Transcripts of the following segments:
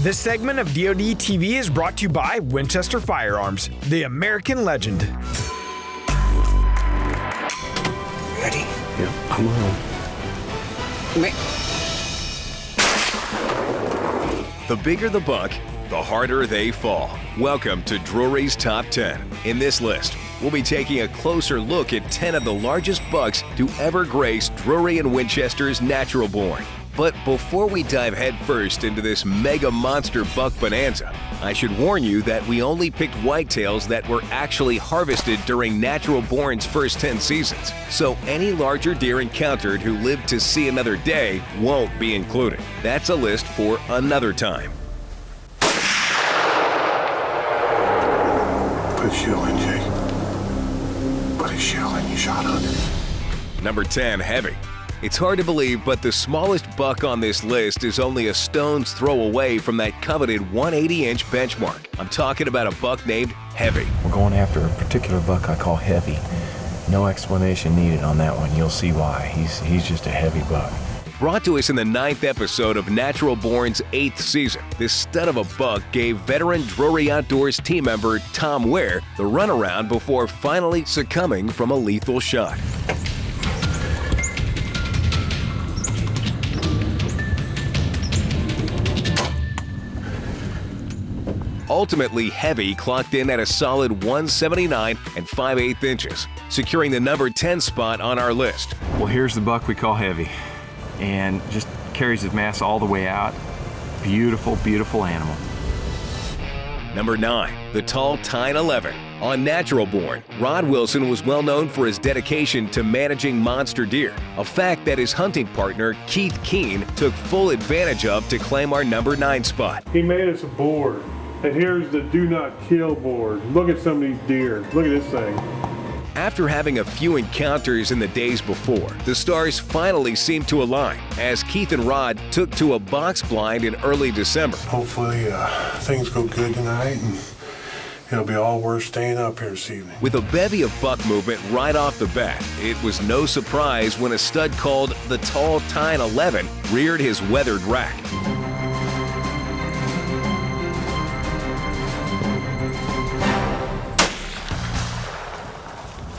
This segment of DoTV is brought to you by Winchester Firearms, the American legend. Ready? Yep, I'm on. The bigger the buck, the harder they fall. Welcome to Drury's Top 10. In this list, we'll be taking a closer look at 10 of the largest bucks to ever grace Drury and Winchester's Natural Born. But before we dive headfirst into this mega monster buck bonanza, I should warn you that we only picked whitetails that were actually harvested during Natural Born's first 10 seasons. So any larger deer encountered who lived to see another day won't be included. That's a list for another time. Put a shell in, Jake. Put a shell in, you shot under. Number 10, heavy. It's hard to believe, but the smallest buck on this list is only a stone's throw away from that coveted 180-inch benchmark. I'm talking about a buck named Heavy. We're going after a particular buck I call Heavy. No explanation needed on that one. You'll see why. He's just a heavy buck. Brought to us in the 9th episode of Natural Born's 8th season, this stud of a buck gave veteran Drury Outdoors team member Tom Ware the runaround before finally succumbing from a lethal shot. Ultimately, Heavy clocked in at a solid 179 and 5/8 inches, securing the number 10 spot on our list. Well, here's the buck we call Heavy, and just carries his mass all the way out. Beautiful, beautiful animal. Number 9, the Talltine 11. On Natural Born, Rod Wilson was well known for his dedication to managing monster deer, a fact that his hunting partner, Keith Keene, took full advantage of to claim our number 9 spot. He made us a board, and here's the do not kill board. Look at some of these deer. Look at this thing. After having a few encounters in the days before, the stars finally seemed to align as Keith and Rod took to a box blind in early December. Hopefully things go good tonight and it'll be all worth staying up here this evening. With a bevy of buck movement right off the bat, it was no surprise when a stud called the Talltine 11 reared his weathered rack.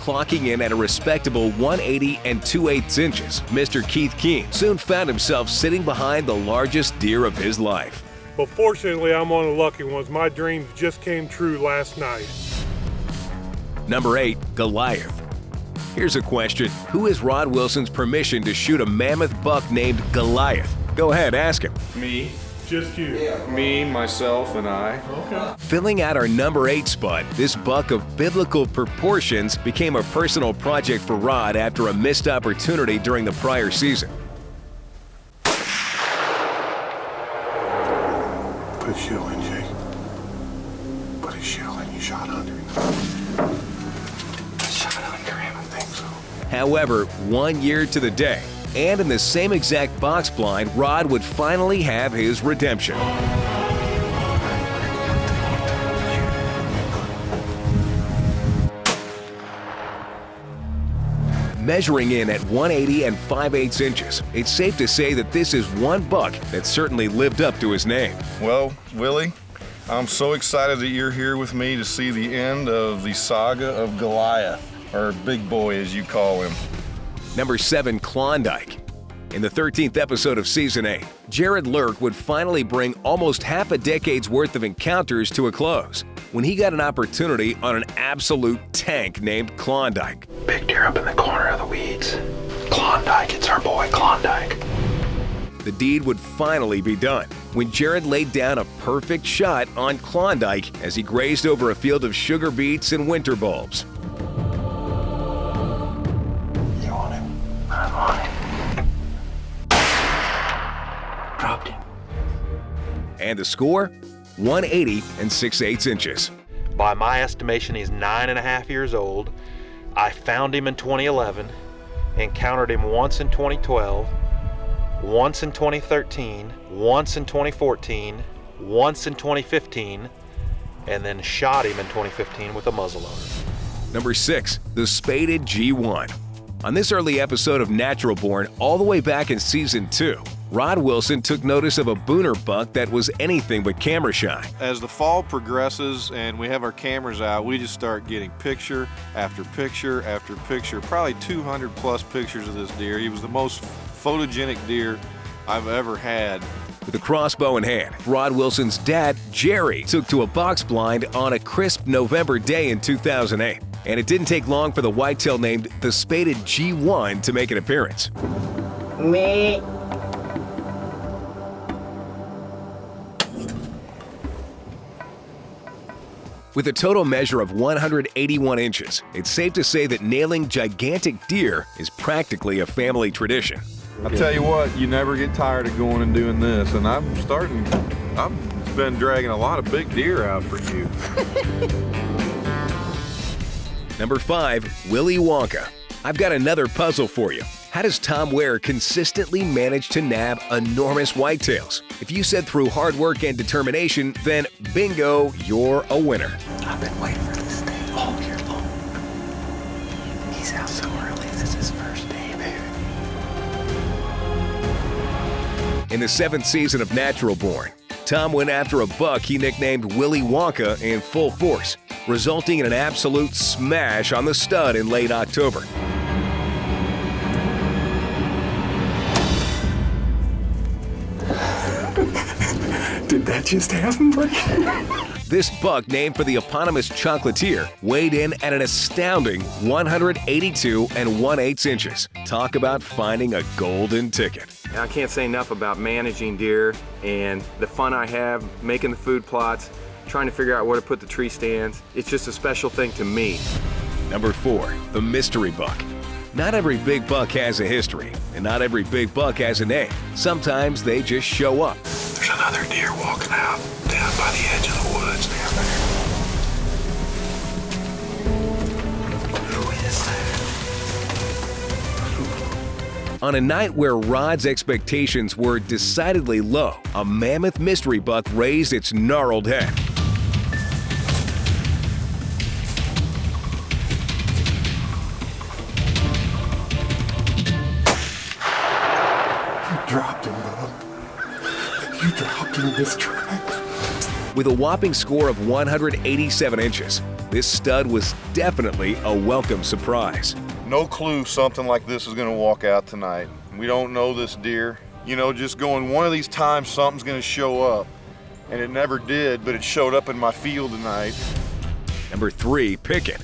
Clocking in at a respectable 180 and 2/8 inches, Mr. Keith Keene soon found himself sitting behind the largest deer of his life. Well, fortunately, I'm one of the lucky ones. My dreams just came true last night. Number 8, Goliath. Here's a question. Who is Rod Wilson's permission to shoot a mammoth buck named Goliath? Go ahead, ask him. Me. Just you. Yeah. Me, myself, and I. Okay. Filling out our number 8 spot, this buck of biblical proportions became a personal project for Rod after a missed opportunity during the prior season. Put a shell in, Jake. Put a shell in, you shot under. Shot under him, I think so. However, 1 year to the day, and in the same exact box blind, Rod would finally have his redemption. Measuring in at 180 and 5/8 inches, it's safe to say that this is one buck that certainly lived up to his name. Well, Willie, I'm so excited that you're here with me to see the end of the saga of Goliath, or Big Boy as you call him. Number 7, Klondike. In the 13th episode of Season 8, Jared Lurk would finally bring almost half a decade's worth of encounters to a close when he got an opportunity on an absolute tank named Klondike. Big deer up in the corner of the weeds. Klondike, it's our boy Klondike. The deed would finally be done when Jared laid down a perfect shot on Klondike as he grazed over a field of sugar beets and winter bulbs. You want him? I want him. Dropped him. And the score? 180 and 6/8 inches. By my estimation, he's 9.5 years old. I found him in 2011, encountered him once in 2012, once in 2013, once in 2014, once in 2015, and then shot him in 2015 with a muzzleloader. Number 6, the Spade G1. On this early episode of Natural Born, all the way back in Season 2, Rod Wilson took notice of a booner buck that was anything but camera shy. As the fall progresses and we have our cameras out, we just start getting picture after picture after picture, probably 200 plus pictures of this deer. He was the most photogenic deer I've ever had. With a crossbow in hand, Rod Wilson's dad, Jerry, took to a box blind on a crisp November day in 2008. And it didn't take long for the whitetail named the Spade G1 to make an appearance. Me. With a total measure of 181 inches, it's safe to say that nailing gigantic deer is practically a family tradition. I tell you what, you never get tired of going and doing this, and I've been dragging a lot of big deer out for you. Number 5, Willy Wonka. I've got another puzzle for you. How does Tom Ware consistently manage to nab enormous whitetails? If you said through hard work and determination, then bingo, you're a winner. I've been waiting for this day all year long. He's out so early. This is his first day, baby. In the 7th season of Natural Born, Tom went after a buck he nicknamed Willy Wonka in full force, resulting in an absolute smash on the stud in late October. Did that just happen, buddy? This buck, named for the eponymous chocolatier, weighed in at an astounding 182 1/8 inches. Talk about finding a golden ticket. I can't say enough about managing deer and the fun I have making the food plots, trying to figure out where to put the tree stands. It's just a special thing to me. Number 4, the mystery buck. Not every big buck has a history, and not every big buck has a name. Sometimes they just show up. There's another deer walking out down by the edge of the woods down there. Who is that? On a night where Rod's expectations were decidedly low, a mammoth mystery buck raised its gnarled head. Dropped him, Bob. You dropped him in this track. With a whopping score of 187 inches, this stud was definitely a welcome surprise. No clue something like this is gonna walk out tonight. We don't know this deer. You know, just going one of these times something's gonna show up. And it never did, but it showed up in my field tonight. Number 3, Pickett.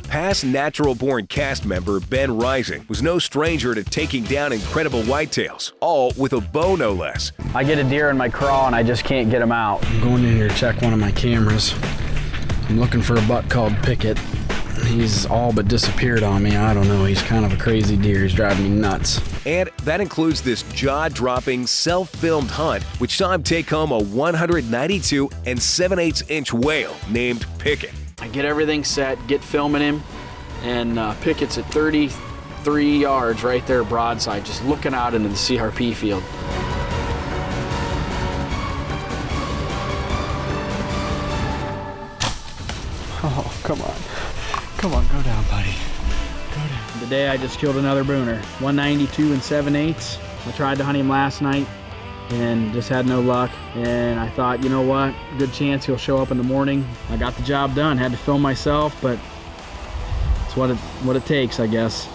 Past Natural Born cast member Ben Rising was no stranger to taking down incredible whitetails, all with a bow no less. I get a deer in my craw and I just can't get him out. I'm going in here to check one of my cameras. I'm looking for a buck called Pickett. He's all but disappeared on me. I don't know, he's kind of a crazy deer. He's driving me nuts. And that includes this jaw-dropping, self-filmed hunt, which saw him take home a 192 7/8 inch whale named Pickett. I get everything set, get filming him, and Pickett's at 33 yards right there broadside, just looking out into the CRP field. Oh, come on. Come on, go down, buddy. Go down. Today I just killed another booner, 192 7/8. I tried to hunt him last night and just had no luck, and I thought, you know what, good chance he'll show up in the morning. I got the job done, had to film myself, but it's what it takes, I guess.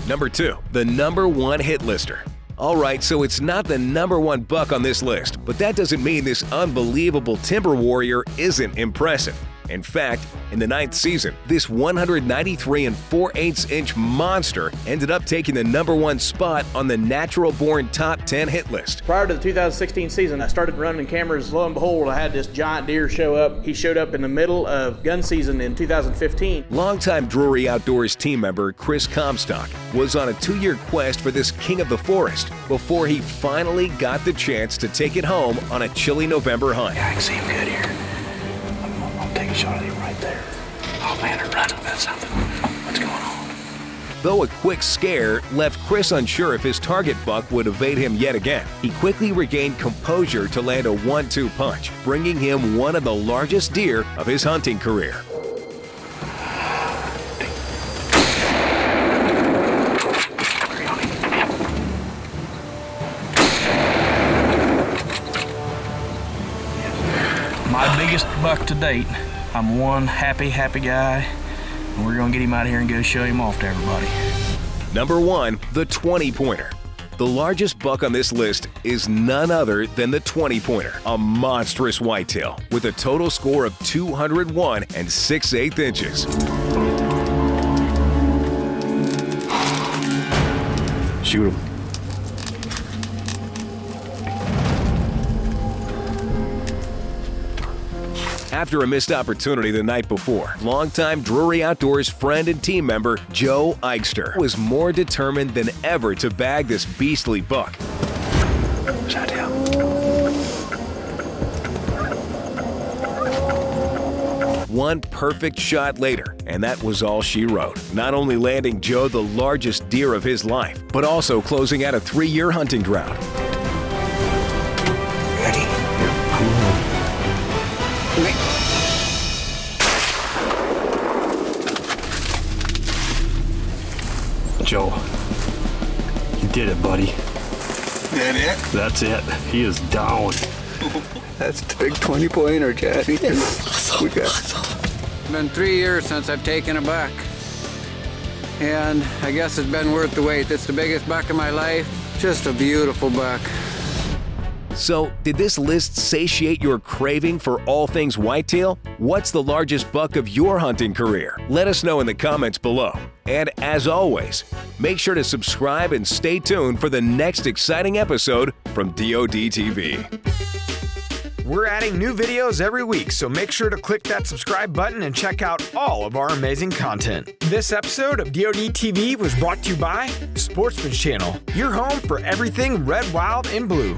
Number 2, the number 1 hit lister. All right, so it's not the number 1 buck on this list, but that doesn't mean this unbelievable timber warrior isn't impressive. In fact, in the 9th season, this 193 4/8 inch monster ended up taking the number 1 spot on the Natural Born Top 10 hit list. Prior to the 2016 season, I started running cameras. Lo and behold, I had this giant deer show up. He showed up in the middle of gun season in 2015. Longtime Drury Outdoors team member Chris Comstock was on a 2-year quest for this king of the forest before he finally got the chance to take it home on a chilly November hunt. Yeah, I can see him good here. I'll take a shot at him right there. Oh man, they're running. That's something. What's going on? Though a quick scare left Chris unsure if his target buck would evade him yet again, he quickly regained composure to land a 1-2 punch, bringing him one of the largest deer of his hunting career. My biggest buck to date. I'm one happy guy, and we're gonna get him out here and go show him off to everybody. Number 1, the 20-pointer. The largest buck on this list is none other than the 20-pointer, a monstrous whitetail with a total score of 201 6/8 inches. Shoot him. After a missed opportunity the night before, longtime Drury Outdoors friend and team member Joe Eichster was more determined than ever to bag this beastly buck. Shot down. One perfect shot later, and that was all she wrote. Not only landing Joe the largest deer of his life, but also closing out a 3-year hunting drought. Ready? Joe, you did it, buddy. That it? That's it. He is down. That's the big 20-pointer, Jesse. It's been 3 years since I've taken a buck, and I guess it's been worth the wait. It's the biggest buck of my life. Just a beautiful buck. So, did this list satiate your craving for all things whitetail? What's the largest buck of your hunting career? Let us know in the comments below. And as always, make sure to subscribe and stay tuned for the next exciting episode from DoTV. We're adding new videos every week, so make sure to click that subscribe button and check out all of our amazing content. This episode of DoTV was brought to you by Sportsman's Channel, your home for everything red, wild, and blue.